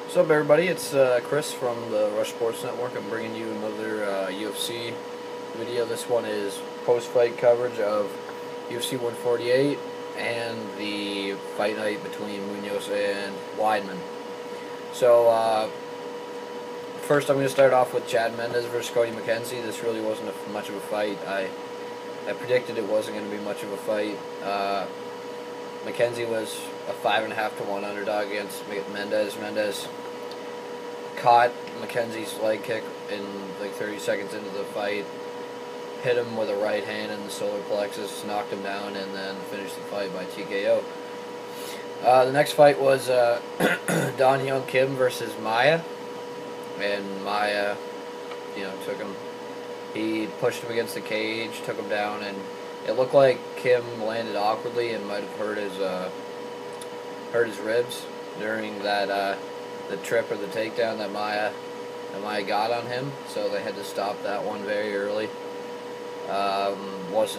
What's up, everybody? It's Chris from the Rush Sports Network. I'm bringing you another UFC video. This one is post-fight coverage of UFC 148 and the fight night between Munoz and Weidman. So, first I'm going to start off with Chad Mendes versus Cody McKenzie. This really wasn't much of a fight. I predicted it wasn't going to be much of a fight. McKenzie was a 5.5 to 1 underdog against Mendes. Mendes caught McKenzie's leg kick in like 30 seconds into the fight, hit him with a right hand in the solar plexus, knocked him down, and then finished the fight by TKO. The next fight was Don Hyun Kim versus Maia, and Maia, took him. He pushed him against the cage, took him down, and it looked like Kim landed awkwardly and might have hurt his ribs during that the trip or the takedown that Maia got on him. So they had to stop that one very early. It was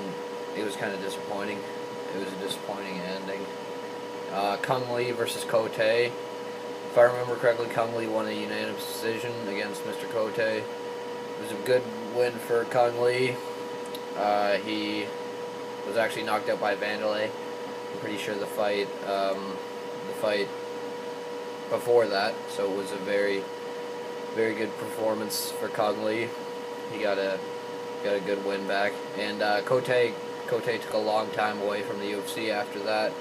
kind of disappointing. It was a disappointing ending. Kung Lee versus Kote. If I remember correctly, Kung Lee won a unanimous decision against Mr. Kote. It was a good win for Kung Lee. He was actually knocked out by Vanderlei. I'm pretty sure the fight before that, so it was a very, very good performance for Kung Lee. He got a good win back, and Kote took a long time away from the UFC after that,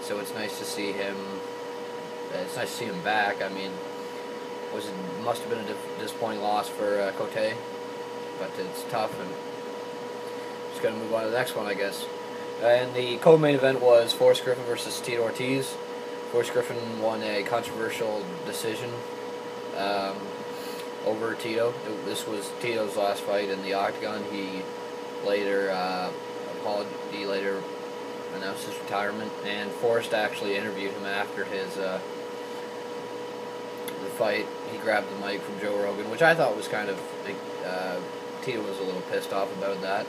so it's nice to see him. It's nice to see him back. I mean, must have been a disappointing loss for Kote, but it's tough, and just got to move on to the next one, I guess. And the co-main event was Forrest Griffin versus Tito Ortiz. Forrest Griffin won a controversial decision over Tito. This was Tito's last fight in the octagon. He later announced his retirement, and Forrest actually interviewed him after his the fight. He grabbed the mic from Joe Rogan, which I thought was kind of Tito was a little pissed off about that.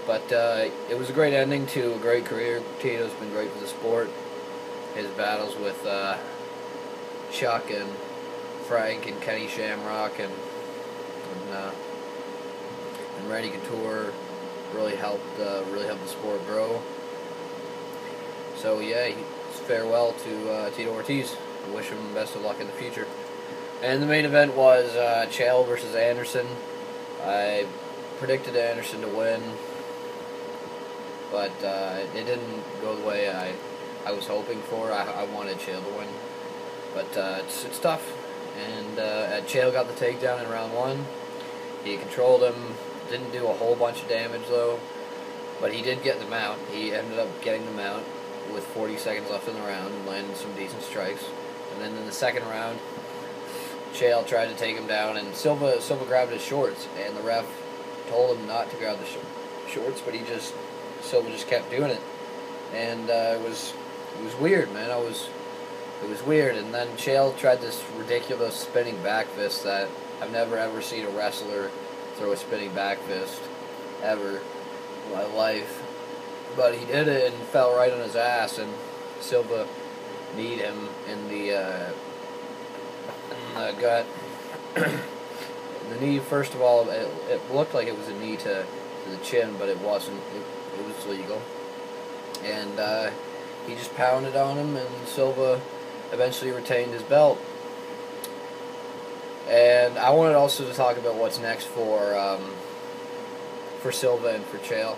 But it was a great ending to a great career. Tito's been great for the sport. His battles with Chuck and Frank and Kenny Shamrock and Randy Couture really helped the sport grow. So yeah, farewell to Tito Ortiz. I wish him best of luck in the future. And the main event was Chael versus Anderson. I predicted Anderson to win, but it didn't go the way I was hoping for. I wanted Chael to win, but it's tough. And Chael got the takedown in round 1. He controlled him, didn't do a whole bunch of damage though, but he did get the mount. He ended up getting the mount with 40 seconds left in the round and landed some decent strikes. And then in the second round, Chael tried to take him down, and Silva grabbed his shorts, and the ref told him not to grab the shorts, but Silva just kept doing it, and it was weird, man. It was weird, and then Chael tried this ridiculous spinning back fist that I've never ever seen a wrestler throw a spinning back fist ever in my life, but he did it and fell right on his ass, and Silva kneed him in the gut. The knee, first of all, it looked like it was a knee to the chin, but it wasn't. It was legal, and he just pounded on him, and Silva eventually retained his belt. And I wanted also to talk about what's next for Silva and for Chael,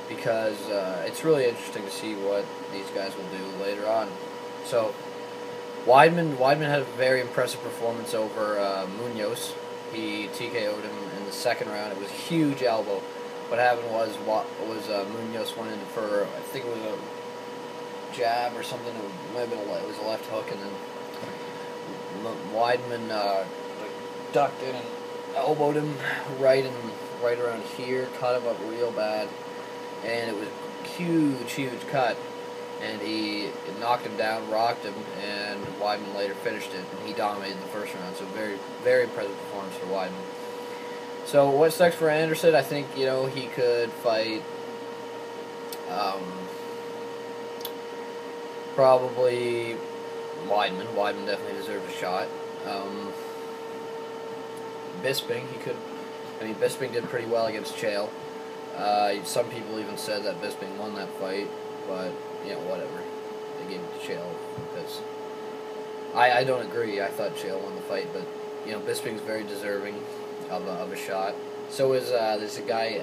because it's really interesting to see what these guys will do later on. So Weidman had a very impressive performance over Munoz. He TKO'd him in the second round. It was a huge elbow. What happened was Munoz went in for, I think it was a jab or something. It might have been it was a left hook, and then Weidman ducked in and elbowed him right around here, cut him up real bad, and it was a huge cut. And he knocked him down, rocked him, and Weidman later finished it, and he dominated the first round. So very, very impressive performance for Weidman. So what's next for Anderson? I think, he could fight probably Weidman. Weidman definitely deserves a shot. Bisping, Bisping did pretty well against Chael. Some people even said that Bisping won that fight, but, whatever. They gave it to Chael because I don't agree. I thought Chael won the fight, but, Bisping's very deserving of a shot. So is there's a guy,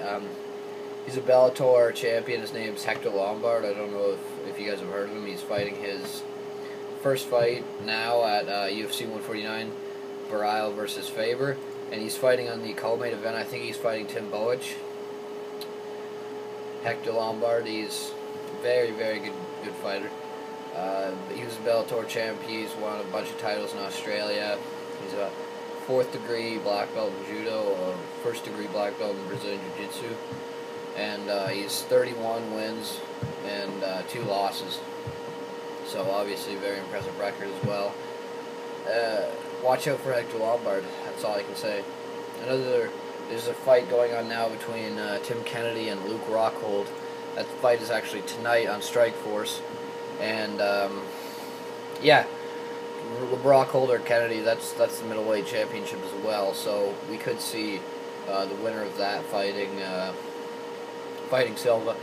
he's a Bellator champion. His name's Hector Lombard. I don't know if you guys have heard of him. He's fighting his first fight now at UFC 149, Barrile versus Faber. And he's fighting on the co-main event. I think he's fighting Tim Boesch. Hector Lombard, he's very, very good fighter. He was a Bellator champ. He's won a bunch of titles in Australia. He's a 4th degree black belt in judo, or 1st degree black belt in Brazilian jiu-jitsu. And he's 31 wins and 2 losses. So obviously a very impressive record as well. Watch out for Hector Lombard. That's all I can say. There's a fight going on now between Tim Kennedy and Luke Rockhold. That fight is actually tonight on Strikeforce. And Rockhold or Kennedy, that's the middleweight championship as well. So we could see the winner of that fighting Silva.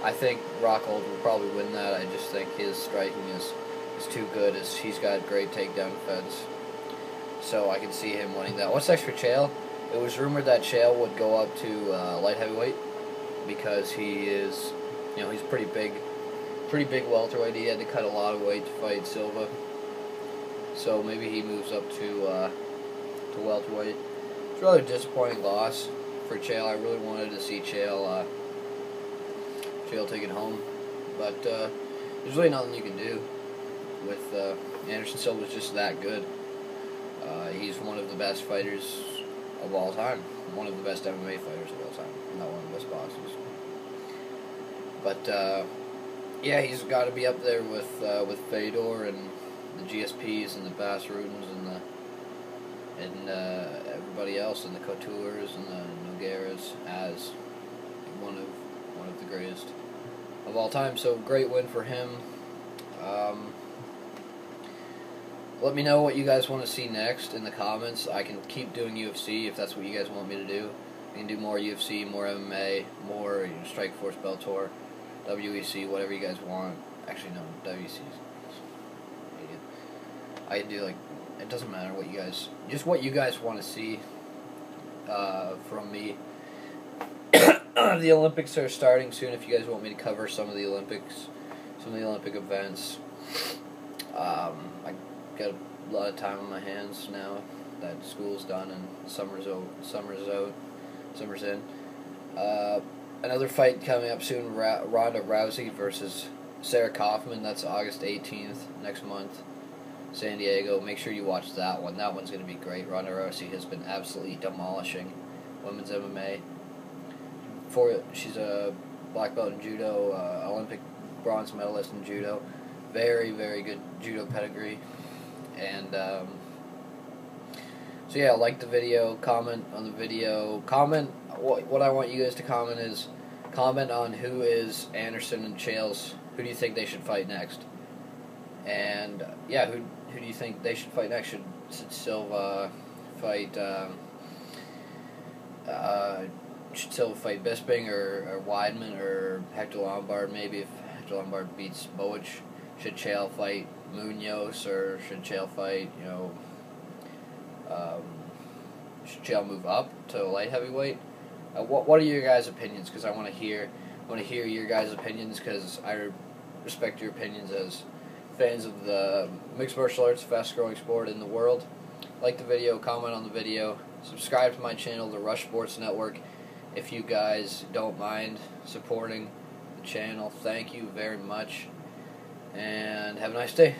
I think Rockhold will probably win that. I just think his striking is too good. He's got great takedown defense. So I can see him winning that. What's next for Chael? It was rumored that Chael would go up to light heavyweight because he is, he's pretty big welterweight. He had to cut a lot of weight to fight Silva. So maybe he moves up to welterweight. It's a rather disappointing loss for Chael. I really wanted to see Chael take it home, but there's really nothing you can do with Anderson Silva's just that good. He's one of the best fighters of all time, one of the best MMA fighters of all time, not one of the best boxers. But he's got to be up there with Fedor and the GSPs and the Bas Rudens and everybody else, and the Coutures and the Nogueiras as one of the greatest of all time. So great win for him. Let me know what you guys want to see next in the comments. I can keep doing UFC if that's what you guys want me to do. I can do more UFC, more MMA, more Strikeforce, Bellator, WEC, whatever you guys want. Actually, no, WEC is idiot. I can do, it doesn't matter what you guys want to see from me. The Olympics are starting soon. If you guys want me to cover some of the Olympic events, I got a lot of time on my hands now that school's done and summer's in. Another fight coming up soon: Ronda Rousey versus Sarah Kaufman. That's August 18th next month, San Diego. Make sure you watch that one. That one's going to be great. Ronda Rousey has been absolutely demolishing women's MMA. She's a black belt in judo, Olympic bronze medalist in judo. Very, very good judo pedigree. And like the video, comment on the video. What I want you guys to comment is on who is Anderson and Chael's. Who do you think they should fight next? And who do you think they should fight next? Should Silva fight? Should Silva fight Bisping or Weidman or Hector Lombard? Maybe if Hector Lombard beats Boesch, should Chael fight Munoz, or should Chael fight, should Chael move up to light heavyweight? What are your guys' opinions? Because I want to hear your guys' opinions, because I respect your opinions as fans of the mixed martial arts, fast growing sport in the world. Like the video, comment on the video, subscribe to my channel, the Rush Sports Network, if you guys don't mind supporting the channel. Thank you very much, and have a nice day.